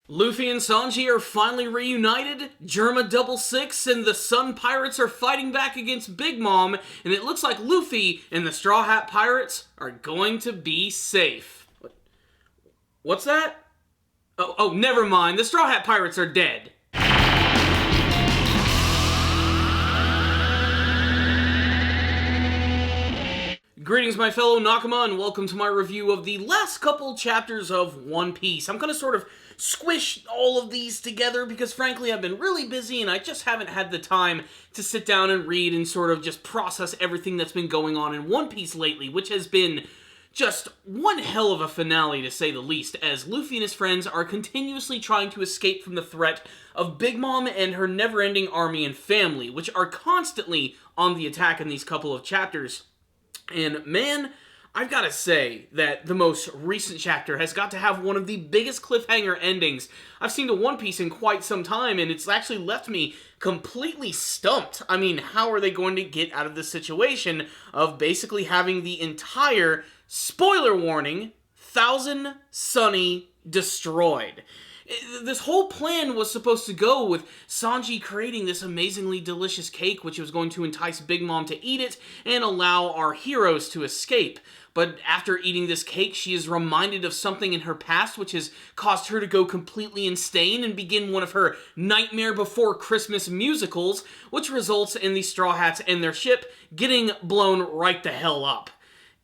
Luffy and Sanji are finally reunited, Germa Double Six and the Sun Pirates are fighting back against Big Mom, and it looks like Luffy and the Straw Hat Pirates are going to be safe. What's that? Oh, never mind. The Straw Hat Pirates are dead. Greetings, my fellow Nakama, and welcome to my review of the last couple chapters of One Piece. I'm going to sort of squish all of these together because, frankly, I've been really busy and I just haven't had the time to sit down and read and sort of just process everything that's been going on in One Piece lately, which has been just one hell of a finale, to say the least, as Luffy and his friends are continuously trying to escape from the threat of Big Mom and her never-ending army and family, which are constantly on the attack in these couple of chapters. And man, I've got to say that the most recent chapter has got to have one of the biggest cliffhanger endings I've seen to One Piece in quite some time, and it's actually left me completely stumped. I mean, how are they going to get out of this situation of basically having the entire, spoiler warning, Thousand Sunny destroyed? This whole plan was supposed to go with Sanji creating this amazingly delicious cake, which was going to entice Big Mom to eat it and allow our heroes to escape. But after eating this cake, she is reminded of something in her past which has caused her to go completely insane and begin one of her Nightmare Before Christmas musicals, which results in the Straw Hats and their ship getting blown right the hell up.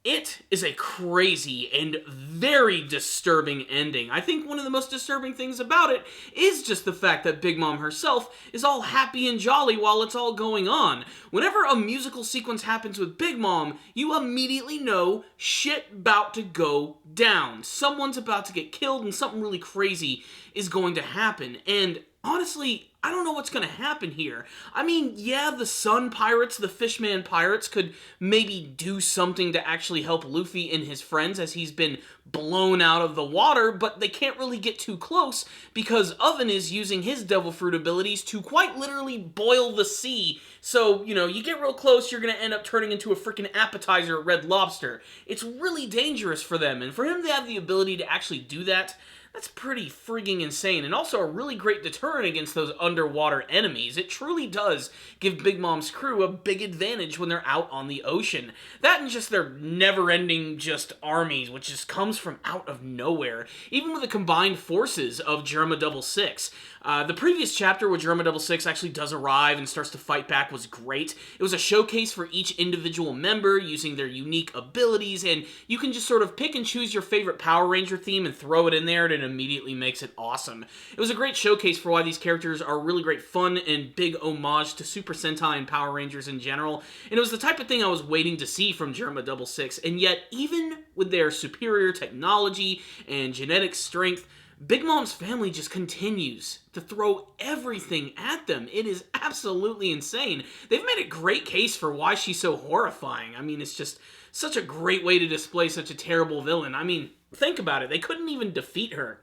It is a crazy and very disturbing ending. I think one of the most disturbing things about it is just the fact that Big Mom herself is all happy and jolly while it's all going on. Whenever a musical sequence happens with Big Mom, you immediately know shit about to go down. Someone's about to get killed and something really crazy is going to happen. And honestly, I don't know what's going to happen here. I mean, yeah, the Sun Pirates, the Fishman Pirates could maybe do something to actually help Luffy and his friends as he's been blown out of the water, but they can't really get too close because Oven is using his Devil Fruit abilities to quite literally boil the sea. So, you get real close, you're going to end up turning into a freaking appetizer at Red Lobster. It's really dangerous for them, and for him to have the ability to actually do that, that's pretty frigging insane, and also a really great deterrent against those underwater enemies. It truly does give Big Mom's crew a big advantage when they're out on the ocean. That and just their never-ending just armies, which just comes from out of nowhere, even with the combined forces of Germa Double Six. The previous chapter where Germa Double Six actually does arrive and starts to fight back was great. It was a showcase for each individual member using their unique abilities, and you can just sort of pick and choose your favorite Power Ranger theme and throw it in there, and it immediately makes it awesome. It was a great showcase for why these characters are really great fun and big homage to Super Sentai and Power Rangers in general, and it was the type of thing I was waiting to see from Germa Double Six, and yet even with their superior technology and genetic strength, Big Mom's family just continues to throw everything at them. It is absolutely insane. They've made a great case for why she's so horrifying. I mean, it's just such a great way to display such a terrible villain. I mean, think about it. They couldn't even defeat her.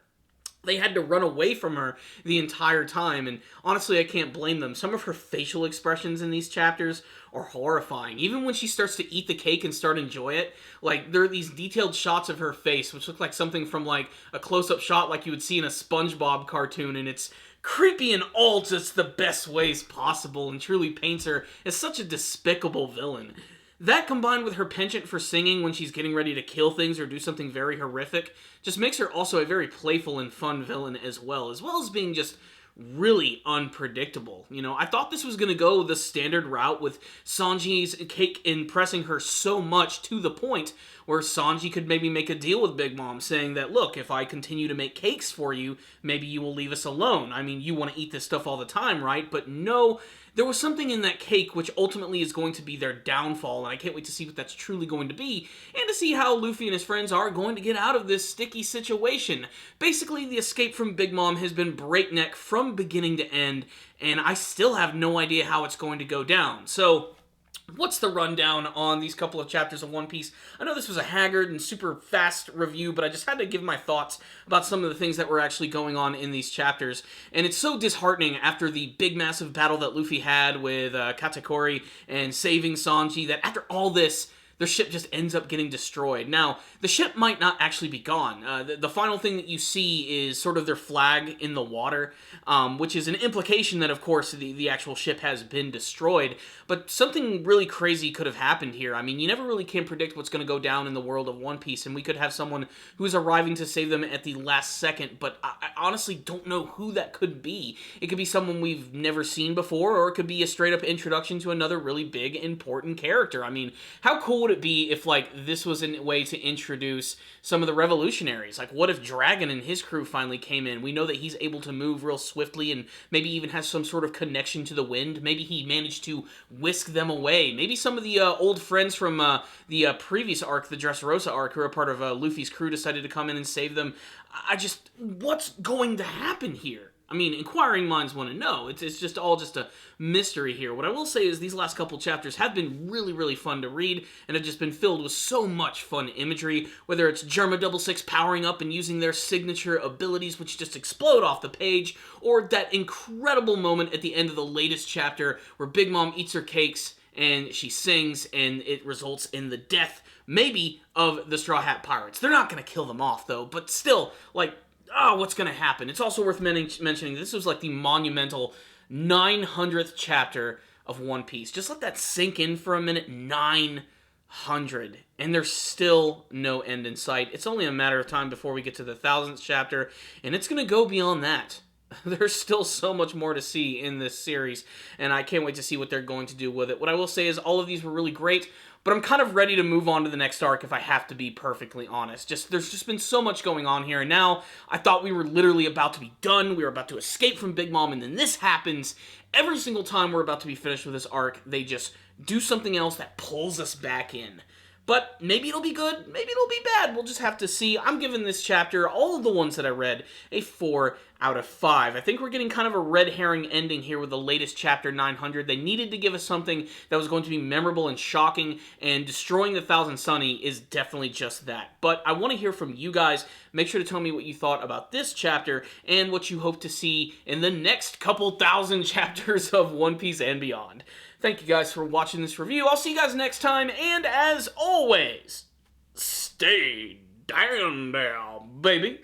They had to run away from her the entire time, and honestly, I can't blame them. Some of her facial expressions in these chapters are horrifying. Even when she starts to eat the cake and start to enjoy it, like, there are these detailed shots of her face, which look like something from, like, a close-up shot like you would see in a SpongeBob cartoon, and it's creepy in all just the best ways possible, and truly paints her as such a despicable villain. That combined with her penchant for singing when she's getting ready to kill things or do something very horrific just makes her also a very playful and fun villain as well as being just really unpredictable. I thought this was going to go the standard route with Sanji's cake impressing her so much to the point where Sanji could maybe make a deal with Big Mom saying that, look, if I continue to make cakes for you, maybe you will leave us alone. I mean, you want to eat this stuff all the time, right? But no, there was something in that cake which ultimately is going to be their downfall, and I can't wait to see what that's truly going to be, and to see how Luffy and his friends are going to get out of this sticky situation. Basically, the escape from Big Mom has been breakneck from beginning to end, and I still have no idea how it's going to go down. So, what's the rundown on these couple of chapters of One Piece? I know this was a haggard and super fast review, but I just had to give my thoughts about some of the things that were actually going on in these chapters. And it's so disheartening after the big massive battle that Luffy had with Katakuri and saving Sanji that after all this, their ship just ends up getting destroyed. Now, the ship might not actually be gone. The final thing that you see is sort of their flag in the water, which is an implication that, of course, the actual ship has been destroyed. But something really crazy could have happened here. I mean, you never really can predict what's going to go down in the world of One Piece, and we could have someone who is arriving to save them at the last second, but I honestly don't know who that could be. It could be someone we've never seen before, or it could be a straight-up introduction to another really big, important character. I mean, how cool would it be if, like, this was a way to introduce some of the revolutionaries? Like, what if Dragon and his crew finally came in? We know that he's able to move real swiftly and maybe even has some sort of connection to the wind. Maybe he managed to whisk them away. Maybe some of the old friends from the previous arc, the Dressrosa arc, who are part of Luffy's crew, decided to come in and save them. What's going to happen here? I mean, inquiring minds want to know. It's just all just a mystery here. What I will say is these last couple chapters have been really, really fun to read, and have just been filled with so much fun imagery, whether it's Germa 66 powering up and using their signature abilities, which just explode off the page, or that incredible moment at the end of the latest chapter where Big Mom eats her cakes and she sings, and it results in the death, maybe, of the Straw Hat Pirates. They're not going to kill them off, though, but still, like, what's going to happen? It's also worth mentioning this was like the monumental 900th chapter of One Piece. Just let that sink in for a minute. 900. And there's still no end in sight. It's only a matter of time before we get to the 1000th chapter, and it's going to go beyond that. There's still so much more to see in this series, and I can't wait to see what they're going to do with it. What I will say is all of these were really great, but I'm kind of ready to move on to the next arc if I have to be perfectly honest. There's just been so much going on here, and now I thought we were literally about to be done. We were about to escape from Big Mom, and then this happens. Every single time we're about to be finished with this arc, they just do something else that pulls us back in. But maybe it'll be good, maybe it'll be bad. We'll just have to see. I'm giving this chapter, all of the ones that I read, a 4 out of 5. I think we're getting kind of a red herring ending here with the latest chapter 900. They needed to give us something that was going to be memorable and shocking, and destroying the Thousand Sunny is definitely just that. But I want to hear from you guys. Make sure to tell me what you thought about this chapter and what you hope to see in the next couple thousand chapters of One Piece and beyond. Thank you guys for watching this review. I'll see you guys next time, and as always, stay down there, baby.